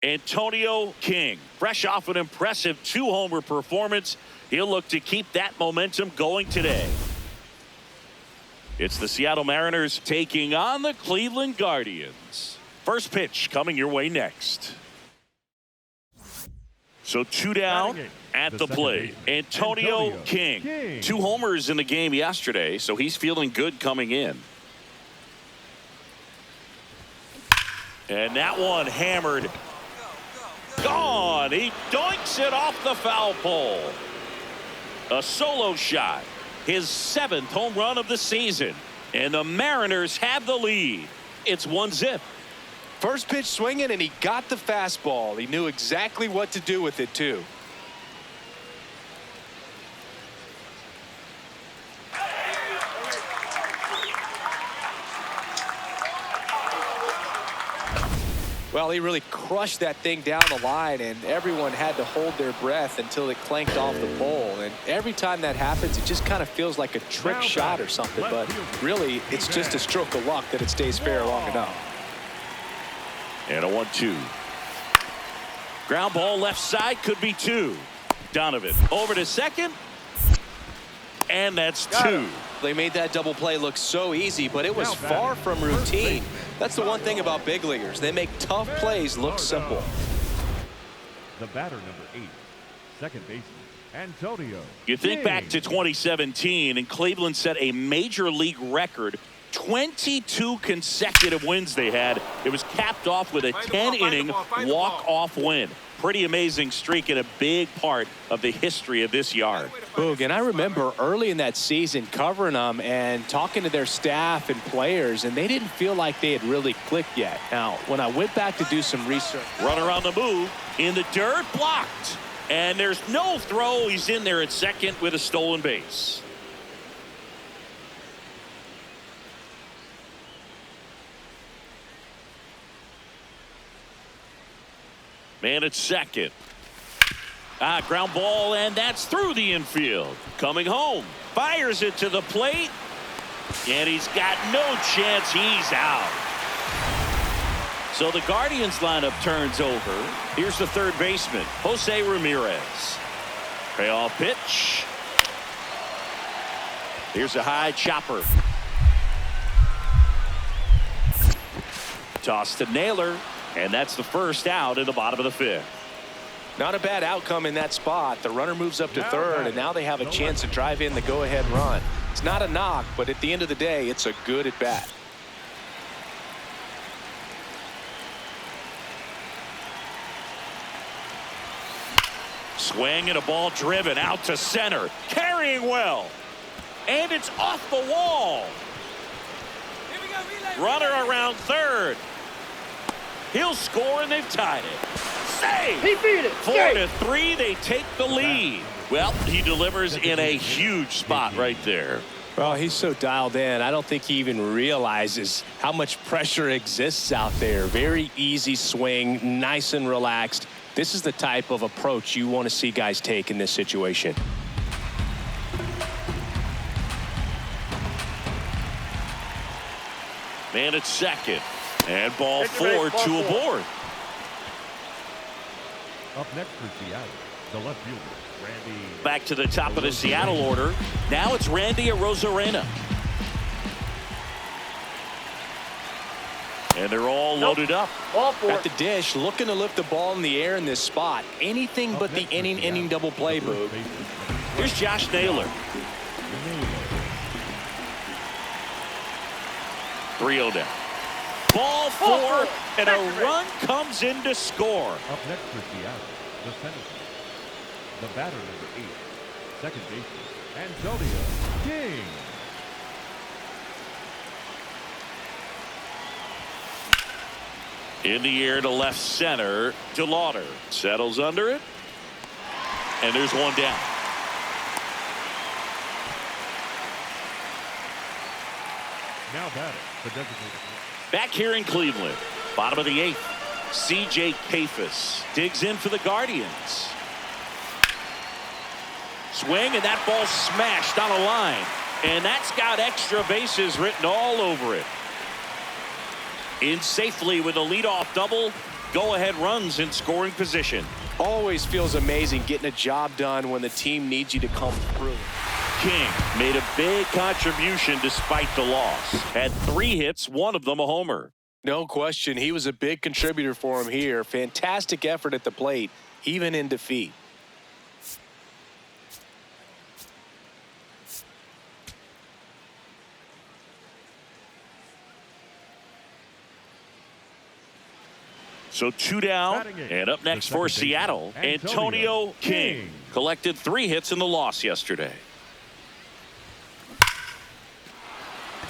Antonio King, fresh off an impressive 2-homer performance. He'll look to keep that momentum going today. It's the Seattle Mariners taking on the Cleveland Guardians. First pitch coming your way next. So 2 down at the plate. Antonio King. 2 homers in the game yesterday, so he's feeling good coming in. And that one hammered. Gone. He doinks it off the foul pole. A solo shot. His 7th home run of the season. And the Mariners have the lead. It's 1-0. First pitch swinging, and he got the fastball. He knew exactly what to do with it, too. Well, he really crushed that thing down the line, and everyone had to hold their breath until it clanked off the pole. And every time that happens, it just kind of feels like a trick shot or something. But really, it's just a stroke of luck that it stays fair long enough. And a 1-2. Ground ball left side, could be 2. Donovan over to second. And that's 2. They made that double play look so easy, but it was far from routine. That's the one thing about big leaguers. They make tough plays look simple. The batter, number 8, second baseman, Antonio. You think back to 2017, and Cleveland set a major league record. 22 consecutive wins they had. It was capped off with a 10-inning walk-off win. Pretty amazing streak and a big part of the history of this yard. Boog, and I remember early in that season covering them and talking to their staff and players, and they didn't feel like they had really clicked yet. Now, when I went back to do some research. Runner on the move, in the dirt, blocked. And there's no throw. He's in there at second with a stolen base. Man at second. Ground ball, and that's through the infield. Coming home. Fires it to the plate. And he's got no chance. He's out. So the Guardians lineup turns over. Here's the third baseman, Jose Ramirez. Payoff pitch. Here's a high chopper. Toss to Naylor. And that's the first out in the bottom of the 5th. Not a bad outcome in that spot. The runner moves up to third, and now they have a chance to drive in the go-ahead run. It's not a knock, but at the end of the day, it's a good at-bat. Swing and a ball driven out to center. Carrying well. And it's off the wall. Runner around third. He'll score, and they've tied it. Save! He beat it. 4-3, they take the lead. Well, he delivers in a huge spot right there. Well, he's so dialed in, I don't think he even realizes how much pressure exists out there. Very easy swing, nice and relaxed. This is the type of approach you want to see guys take in this situation. Man at second. And ball 4, 2 aboard. Up next for Seattle, the left fielder, Randy. Back to the top of the Seattle order. Now it's Randy Arozarena. And they're all loaded up. At the dish, looking to lift the ball in the air in this spot. Anything but the inning double play, Boog. Here's Josh Naylor. 3-0 down. Ball 4, and a run comes in to score. Up next for Seattle, the center, the batter, number 8, second baseman, Antonio King. In the air to left center to Lauder. Settles under it. And there's one down. Now batting, the designated. Back here in Cleveland, bottom of the 8th, C.J. Kafis digs in for the Guardians. Swing, and that ball smashed on a line. And that's got extra bases written all over it. In safely with a leadoff double, go-ahead runs in scoring position. Always feels amazing getting a job done when the team needs you to come through. King made a big contribution despite the loss. Had 3 hits, one of them a homer. No question, he was a big contributor for him here. Fantastic effort at the plate, even in defeat. So 2 down, and up next for Seattle, Antonio King. Collected 3 hits in the loss yesterday.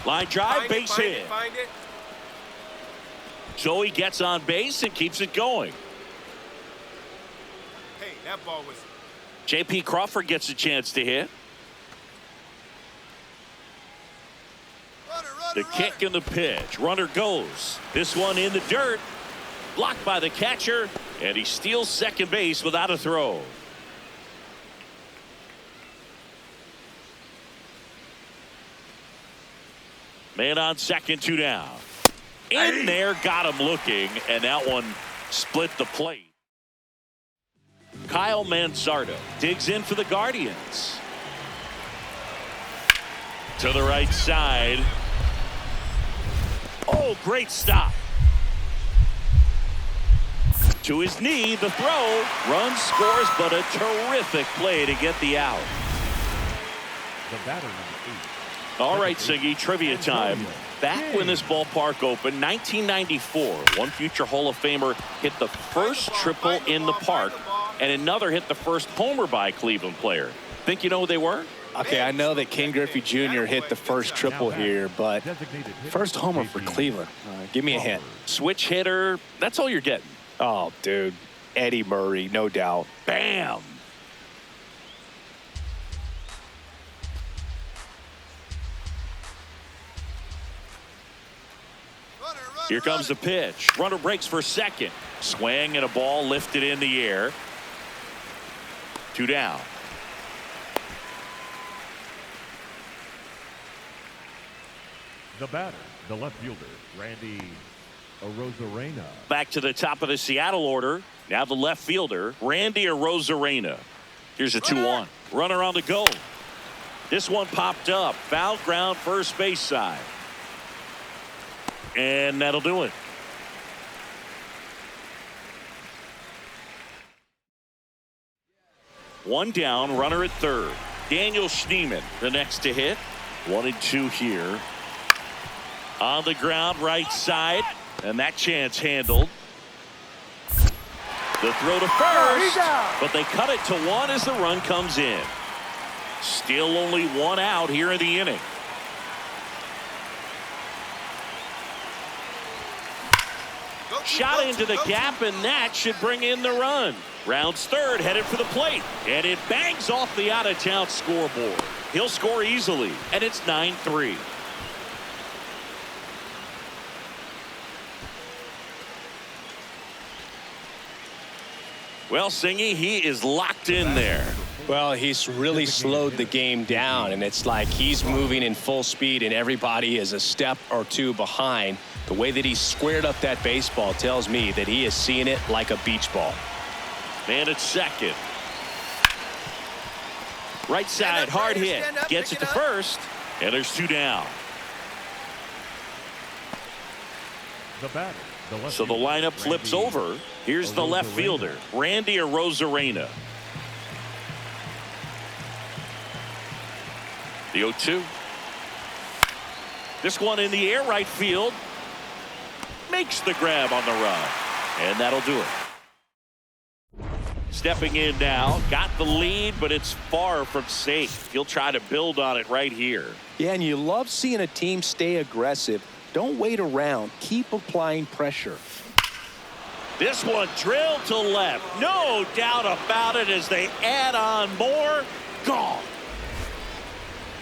Line drive, base hit. So he gets on base and keeps it going. Hey, that ball was... J.P. Crawford gets a chance to hit. The kick and the pitch. Runner goes. This one in the dirt. Blocked by the catcher, and he steals second base without a throw. Man on second, 2 down. In there, got him looking, and that one split the plate. Kyle Mansardo digs in for the Guardians. To the right side. Oh, great stop. To his knee, the throw. Run scores, but a terrific play to get the out. The batter, number 8. All right, Siggy, trivia time. Back when this ballpark opened, 1994, one future Hall of Famer hit the first triple in the park, and another hit the first homer by a Cleveland player. Think you know who they were? Okay, I know that Ken Griffey Jr. hit the first triple here, but first homer for Cleveland. Give me a hint. Switch hitter. That's all you're getting. Oh, dude. Eddie Murray, no doubt. Bam. Here comes the pitch. Runner breaks for second. Swing and a ball lifted in the air. 2 down. The batter, the left fielder, Randy Arozarena. Back to the top of the Seattle order. Now the left fielder, Randy Arozarena. Here's a 2-1. Runner on the go. This one popped up. Foul ground, first base side. And that'll do it. One down, runner at third. Daniel Schneemann, the next to hit. 1 and 2 here. On the ground, right side. And that chance handled. The throw to first, but they cut it to 1 as the run comes in. Still only 1 out here in the inning. Shot into the gap, and that should bring in the run. Rounds third, headed for the plate, and it bangs off the out-of-town scoreboard. He'll score easily, and it's 9-3. Well, Singy, he is locked in there. Well, he's really slowed the game down, and it's like he's moving in full speed, and everybody is a step or 2 behind. The way that he squared up that baseball tells me that he is seeing it like a beach ball. Man at second. Right side, hard hit. Gets it to first, and there's 2 down. The batter, the left So the fielder, lineup flips Randy over. Here's the left fielder, Randy Arozarena. The 0-2. This one in the air, right field. Makes the grab on the run. And that'll do it. Stepping in now. Got the lead, but it's far from safe. He'll try to build on it right here. Yeah, and you love seeing a team stay aggressive. Don't wait around. Keep applying pressure. This one drilled to left. No doubt about it as they add on more. Gone.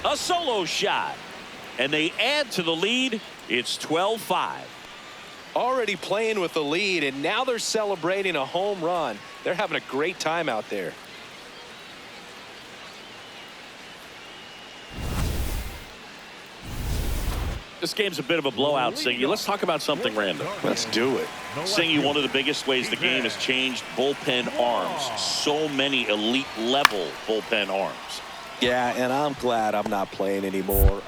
A solo shot. And they add to the lead. It's 12-5. Already playing with the lead, and now they're celebrating a home run. They're having a great time out there. This game's a bit of a blowout, Singy. Let's talk about something random. Let's do it. Singy, one of the biggest ways the game has changed, bullpen arms. So many elite level bullpen arms. Yeah, and I'm glad I'm not playing anymore.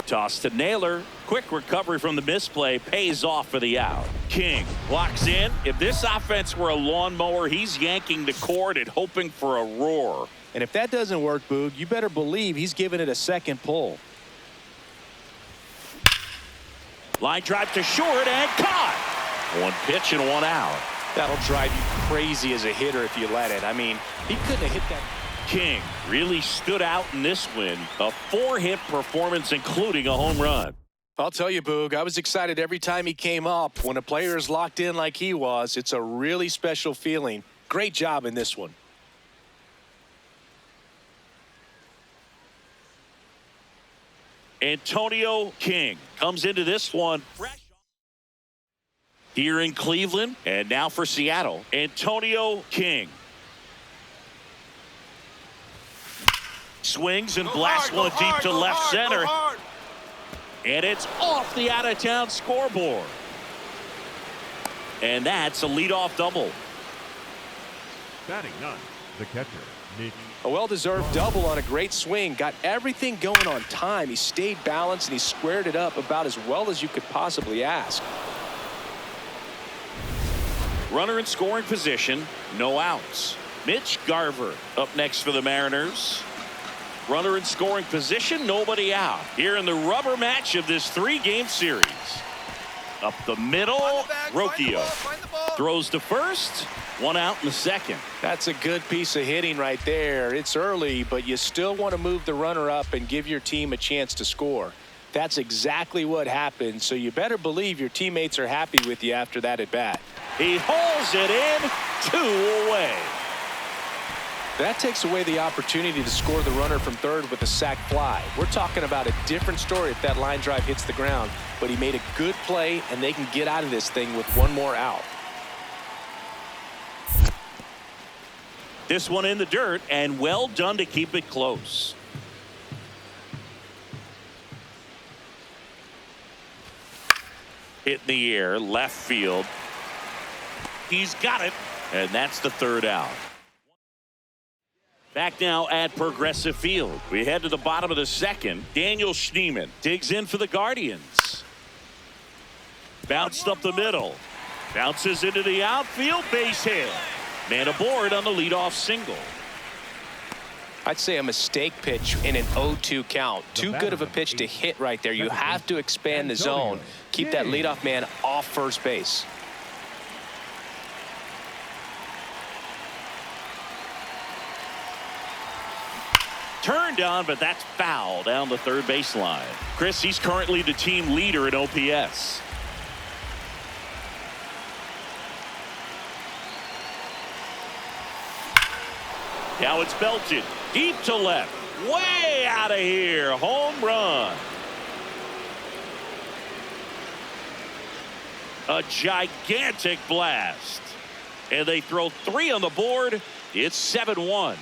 Toss to Naylor. Quick recovery from the misplay. Pays off for the out. King walks in. If this offense were a lawnmower, he's yanking the cord and hoping for a roar. And if that doesn't work, Boog, you better believe he's giving it a second pull. Line drive to short and caught. One pitch and one out. That'll drive you crazy as a hitter if you let it. I mean, he couldn't have hit that. King really stood out in this win. A 4-hit performance, including a home run. I'll tell you, Boog, I was excited every time he came up. When a player is locked in like he was, it's a really special feeling. Great job in this one. Antonio King comes into this one fresh here in Cleveland, and now for Seattle, Antonio King swings and blasts one deep to left center, and it's off the out-of-town scoreboard, and that's a leadoff double. Batting ninth, the catcher, Nick. A well-deserved double on a great swing. Got everything going on time. He stayed balanced and he squared it up about as well as you could possibly ask. Runner in scoring position, no outs. Mitch Garver up next for the Mariners. Runner in scoring position, nobody out. Here in the rubber match of this 3-game series. Up the middle, Rocchio throws to first, one out in the second. That's a good piece of hitting right there. It's early, but you still want to move the runner up and give your team a chance to score. That's exactly what happened, so you better believe your teammates are happy with you after that at bat. He hauls it in, 2 away. That takes away the opportunity to score the runner from third with a sac fly. We're talking about a different story if that line drive hits the ground, but he made a good play and they can get out of this thing with one more out. This one in the dirt, and well done to keep it close. Hit in the air, left field. He's got it, and that's the 3rd out. Back now at Progressive Field. We head to the bottom of the 2nd. Daniel Schneemann digs in for the Guardians. Bounced up the middle. Bounces into the outfield, base hit. Man aboard on the leadoff single. I'd say a mistake pitch in an 0-2 count. Too good of a pitch to hit right there. You have to expand the zone. Keep that leadoff man off first base. Turned on, but that's foul down the third baseline. Chris, he's currently the team leader in OPS. Now it's belted deep to left, way out of here. Home run. A gigantic blast, and they throw 3 on the board. It's 7-1.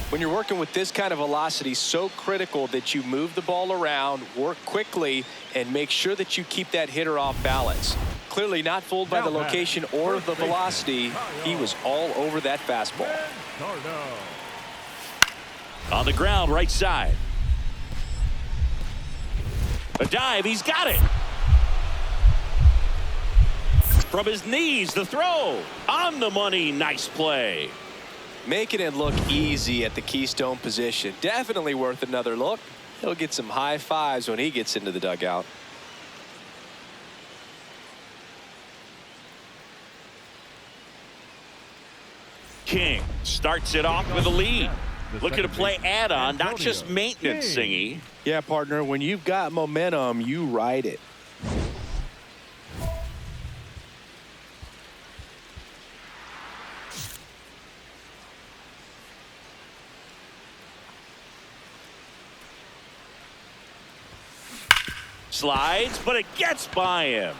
When you're working with this kind of velocity, so critical that you move the ball around, work quickly, and make sure that you keep that hitter off balance. Clearly not fooled by the location or the velocity. He was all over that fastball. On the ground, right side. A dive, he's got it. From his knees, the throw. On the money, nice play. Making it look easy at the keystone position. Definitely worth another look. He'll get some high fives when he gets into the dugout. King starts it off with a lead. Looking to play add-on, not just maintenance, Singy. Yeah, partner, when you've got momentum, you ride it. Slides, but it gets by him.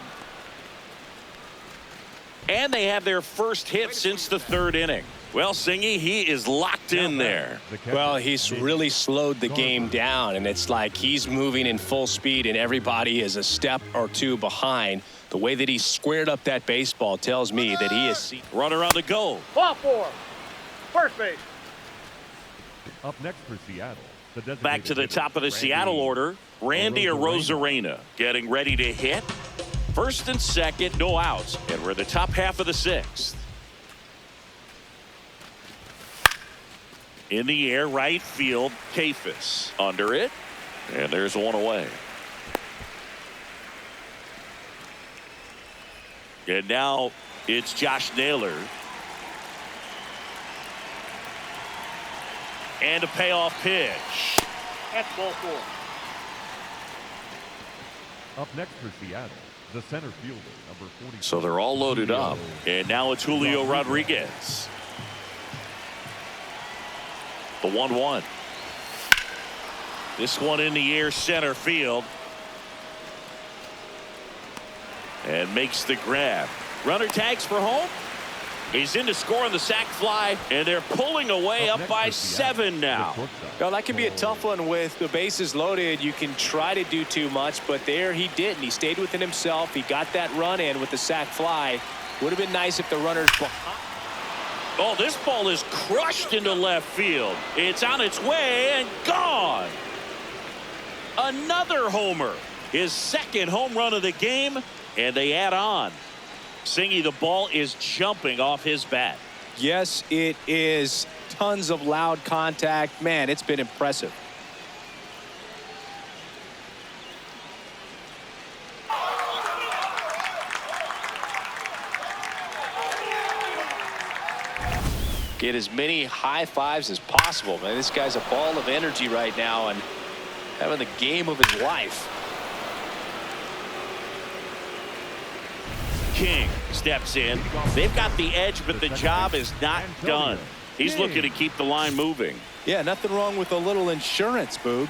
And they have their first hit since the third inning. Well, Singy, he is locked in there. Well, he's really slowed the game down, and it's like he's moving in full speed, and everybody is a step or two behind. The way that he squared up that baseball tells me that he is... Runner on the go. Ball four. First base. Up next for Seattle. Back to the top of the Seattle order. Randy Arozarena getting ready to hit. First and second, no outs. And we're in the top half of the sixth. In the air, right field, Kafis under it. And there's one away. And now it's Josh Naylor. And a payoff pitch. That's ball four. Up next for Seattle, the center fielder, number 40. So they're all loaded up. And now it's Julio Rodriguez. The 1-1. This one in the air, center field. And makes the grab. Runner tags for home. He's in to score on the sac fly, and they're pulling away up by 7 now. Well, that can be a tough one with the bases loaded. You can try to do too much, but there he didn't. He stayed within himself. He got that run in with the sac fly. Would have been nice if the runner's behind. Oh, this ball is crushed into left field. It's on its way and gone. Another homer. His second home run of the game, and they add on. Singy, the ball is jumping off his bat. Yes, it is. Tons of loud contact. Man, it's been impressive. Get as many high fives as possible, man. This guy's a ball of energy right now and having the game of his life. King steps in. They've got the edge, but the job is not done. He's looking to keep the line moving. Yeah, nothing wrong with a little insurance, Boog.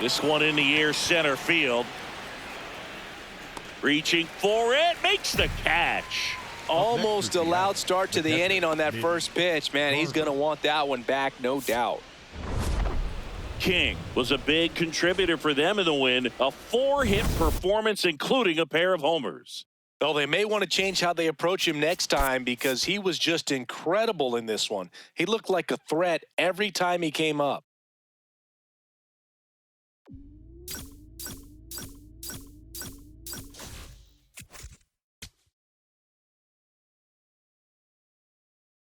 This one in the air, center field. Reaching for it, makes the catch. Almost a loud start to the inning on that first pitch. Man, he's going to want that one back, no doubt. King was a big contributor for them in the win. A 4-hit performance, including a pair of homers. Well, they may want to change how they approach him next time because he was just incredible in this one. He looked like a threat every time he came up.